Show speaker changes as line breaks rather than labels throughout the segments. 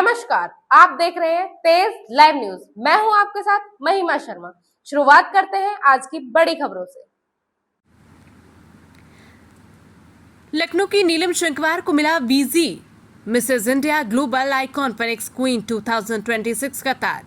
नमस्कार, आप देख रहे हैं तेज लाइव न्यूज। मैं हूं आपके साथ महिमा शर्मा। शुरुआत करते हैं आज की बड़ी खबरों से।
लखनऊ की नीलम शंकवार को मिला VG Mrs India Global Icon Phoenix Queen 2026 का ताज।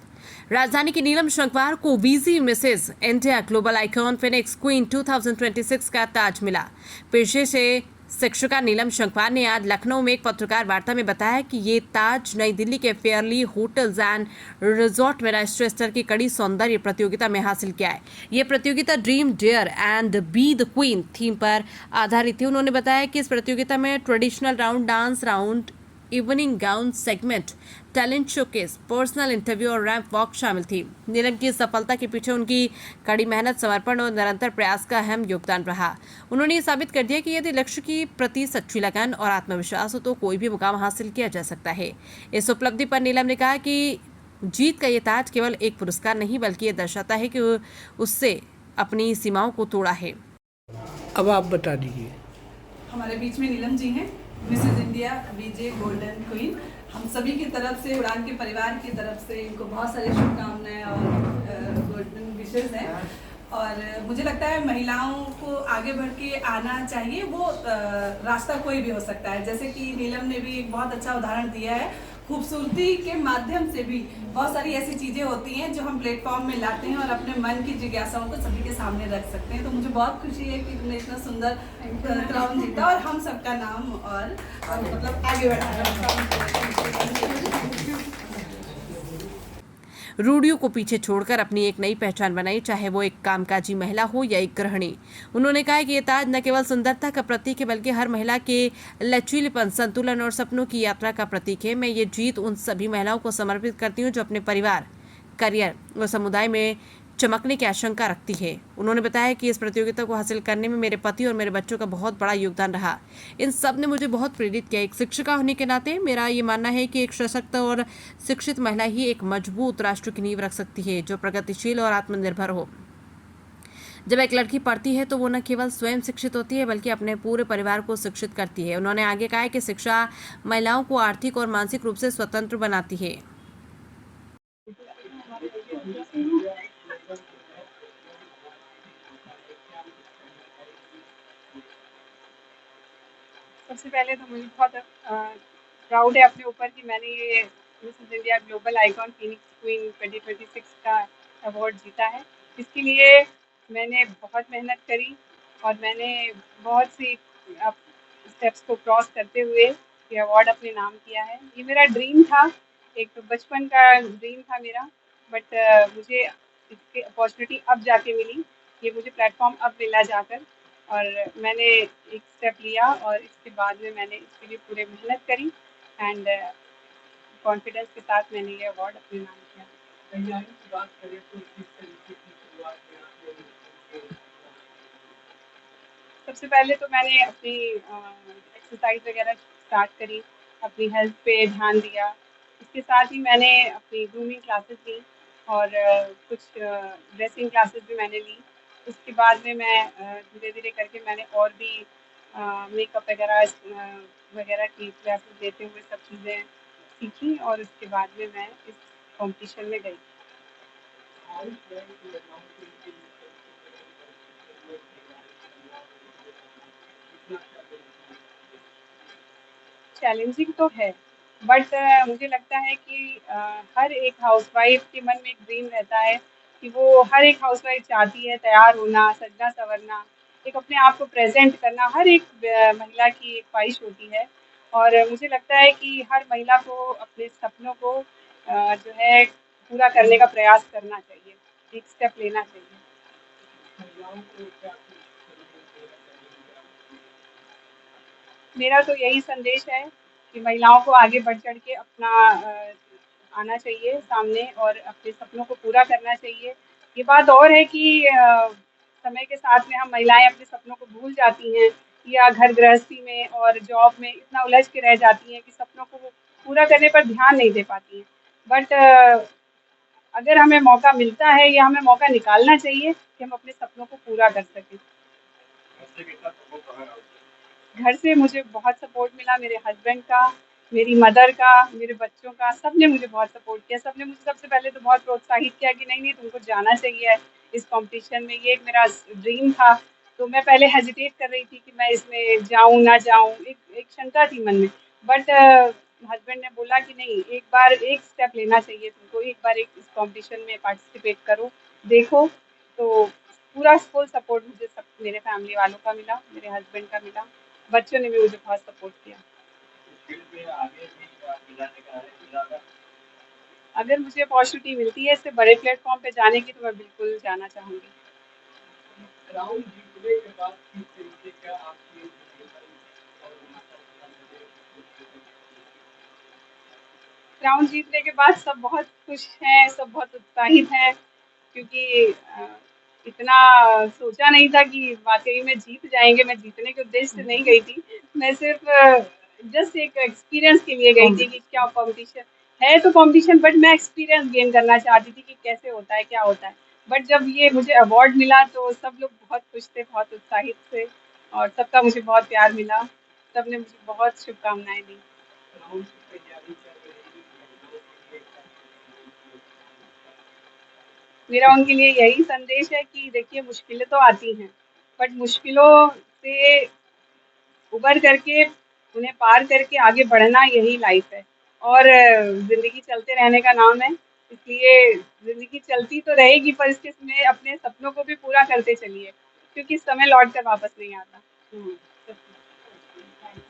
राजधानी की नीलम शंकवार को VG Mrs India Global Icon Phoenix Queen 2026 का ताज मिला। पेशे से शिक्षिका नीलम शंकवार ने आज लखनऊ में एक पत्रकार वार्ता में बताया कि ये ताज नई दिल्ली के फेयरली होटल्स एंड रिजॉर्ट में राष्ट्रीय स्तर की कड़ी सौंदर्य प्रतियोगिता में हासिल किया है। ये प्रतियोगिता dream dare and be the queen theme पर आधारित थी। उन्होंने बताया कि इस प्रतियोगिता में traditional round, dance round, evening gown segment, talent showcase, personal interview और रैंप वॉक शामिल थी। नीलम की सफलता के पीछे उनकी कड़ी मेहनत, समर्पण और निरंतर प्रयास का अहम योगदान रहा। उन्होंने ये साबित कर दिया कि यदि लक्ष्य की प्रति सच्ची लगन और आत्मविश्वास हो तो कोई भी मुकाम हासिल किया जा सकता है। इस उपलब्धि पर नीलम ने कहा कि जीत का ये ताज केवल एक पुरस्कार नहीं बल्कि ये दर्शाता है कि उससे अपनी सीमाओं को तोड़ा है।
अब आप बता दीजिए।
हमारे बीच में नीलम जी हैं, मिसेज इंडिया वीजे गोल्डन क्वीन। हम सभी की तरफ से, उड़ान के परिवार की तरफ से इनको बहुत सारी शुभकामनाएं और गोल्डन विशेस हैं। और मुझे लगता है महिलाओं को आगे बढ़ के आना चाहिए। वो रास्ता कोई भी हो सकता है। जैसे कि नीलम ने भी एक बहुत अच्छा उदाहरण दिया है। खूबसूरती के माध्यम से भी बहुत सारी ऐसी चीज़ें होती हैं जो हम प्लेटफॉर्म में लाते हैं और अपने मन की जिज्ञासाओं को सभी के सामने रख सकते हैं। तो मुझे बहुत खुशी है कि तुमने इतना सुंदर क्राउन जीता और हम सबका नाम और मतलब आगे बढ़ाया।
रूढ़ियों को पीछे छोड़कर अपनी एक नई पहचान बनाई, चाहे वो एक कामकाजी महिला हो या एक गृहिणी। उन्होंने कहा कि ये ताज न केवल सुंदरता का प्रतीक है बल्कि हर महिला के लचीलेपन, संतुलन और सपनों की यात्रा का प्रतीक है। मैं ये जीत उन सभी महिलाओं को समर्पित करती हूँ जो अपने परिवार, करियर और समुदाय में चमकने की आशंका रखती है। उन्होंने बताया कि इस प्रतियोगिता को हासिल करने में मेरे पति और मेरे बच्चों का बहुत बड़ा योगदान रहा। इन सब ने मुझे बहुत प्रेरित किया। एक शिक्षिका होने के नाते मेरा ये मानना है कि एक सशक्त और शिक्षित महिला ही एक मजबूत राष्ट्र की नींव रख सकती है, जो प्रगतिशील और आत्मनिर्भर हो। जब एक लड़की पढ़ती है तो वो न केवल स्वयं शिक्षित होती है बल्कि अपने पूरे परिवार को शिक्षित करती है। उन्होंने आगे कहा कि शिक्षा महिलाओं को आर्थिक और मानसिक रूप से स्वतंत्र बनाती है।
सबसे पहले तो मुझे बहुत प्राउड है अपने ऊपर कि मैंने ये Mrs India Global icon Phoenix queen 2026 का अवार्ड जीता है। इसके लिए मैंने बहुत मेहनत करी और मैंने बहुत सी स्टेप्स को क्रॉस करते हुए ये अवार्ड अपने नाम किया है। ये मेरा ड्रीम था, एक तो बचपन का ड्रीम था मेरा, बट मुझे इसकी अपॉर्चुनिटी अब जाके मिली। ये मुझे प्लेटफॉर्म अब मिला जाकर और मैंने एक स्टेप लिया और इसके बाद में मैंने इसके लिए पूरे मेहनत करी एंड कॉन्फिडेंस के साथ मैंने ये अवार्ड अपने नाम किया। सबसे पहले तो मैंने अपनी एक्सरसाइज वगैरह स्टार्ट करी, अपनी हेल्थ पे ध्यान दिया। इसके साथ ही मैंने अपनी ग्रूमिंग क्लासेस ली और कुछ ड्रेसिंग क्लासेस भी मैंने ली। उसके बाद में मैं धीरे धीरे करके मैंने और भी मेकअप वगैरह की क्लासेस लेते हुए सब चीज़ें सीखी और उसके बाद में मैं इस कंपटीशन में गई। चैलेंजिंग तो है, बट मुझे लगता है कि हर एक हाउसवाइफ के मन में एक ड्रीम रहता है कि वो हर एक हाउसवाइफ चाहती है तैयार होना, सजना संवरना, एक अपने आप को प्रेजेंट करना हर एक महिला की एक ख्वाहिश होती है। और मुझे लगता है कि हर महिला को अपने सपनों को जो है पूरा करने का प्रयास करना चाहिए, एक स्टेप लेना चाहिए। मेरा तो यही संदेश है कि महिलाओं को आगे बढ़ चढ़ के अपना आना चाहिए सामने और अपने सपनों को पूरा करना चाहिए। ये बात और है कि समय के साथ में हम महिलाएं अपने सपनों को भूल जाती हैं या घर गृहस्थी में और जॉब में इतना उलझ के रह जाती हैं कि सपनों को पूरा करने पर ध्यान नहीं दे पाती हैं। बट अगर हमें मौका मिलता है या हमें मौका निकालना चाहिए कि हम अपने सपनों को पूरा कर सकें। घर से मुझे बहुत सपोर्ट मिला, मेरे हस्बैंड का मेरी मदर का, मेरे बच्चों का, सबने मुझे बहुत सपोर्ट किया। सबने मुझे सबसे पहले तो बहुत प्रोत्साहित किया कि नहीं नहीं तुमको जाना चाहिए इस कंपटीशन में, ये एक मेरा ड्रीम था। तो मैं पहले हेजिटेट कर रही थी कि मैं इसमें जाऊं ना जाऊं, एक शंका थी मन में। बट हस्बैंड ने बोला कि नहीं, एक बार एक स्टेप लेना चाहिए तुमको, एक बार एक इस कंपटीशन में पार्टिसिपेट करो, देखो। तो पूरा फुल सपोर्ट मुझे सब मेरे फैमिली वालों का मिला, मेरे हस्बैंड का मिला, बच्चों ने भी मुझे बहुत सपोर्ट किया। अगर मुझे अपॉर्चुनिटी मिलती है इससे बड़े प्लेटफॉर्म पे जाने की तो मैं बिल्कुल जाना चाहूँगी। क्राउन जीतने के बाद सब बहुत खुश हैं, सब बहुत उत्साहित हैं, क्योंकि इतना सोचा नहीं था कि वाकई में जीत जाएंगे। मैं जीतने के उद्देश्य से नहीं गई थी, मैं सिर्फ जस्ट एक एक्सपीरियंस के लिए गई थी कि क्या कंपटीशन है। तो कंपटीशन, बट मैं एक्सपीरियंस गेन करना चाहती थी कि कैसे होता है, क्या होता है। बट जब ये मुझे अवार्ड मिला तो सब लोग बहुत खुश थे, बहुत उत्साहित थे, और सबका मुझे बहुत प्यार मिला। सबने मुझे बहुत शुभकामनाएं दी। मेरा उनके लिए यही संदेश है कि देखिए, मुश्किलें तो आती हैं, बट मुश्किलों से उबर करके, उन्हें पार करके आगे बढ़ना, यही लाइफ है। और ज़िंदगी चलते रहने का नाम है, इसलिए ज़िंदगी चलती तो रहेगी, पर इसके में अपने सपनों को भी पूरा करते चलिए, क्योंकि समय लौट कर वापस नहीं आता।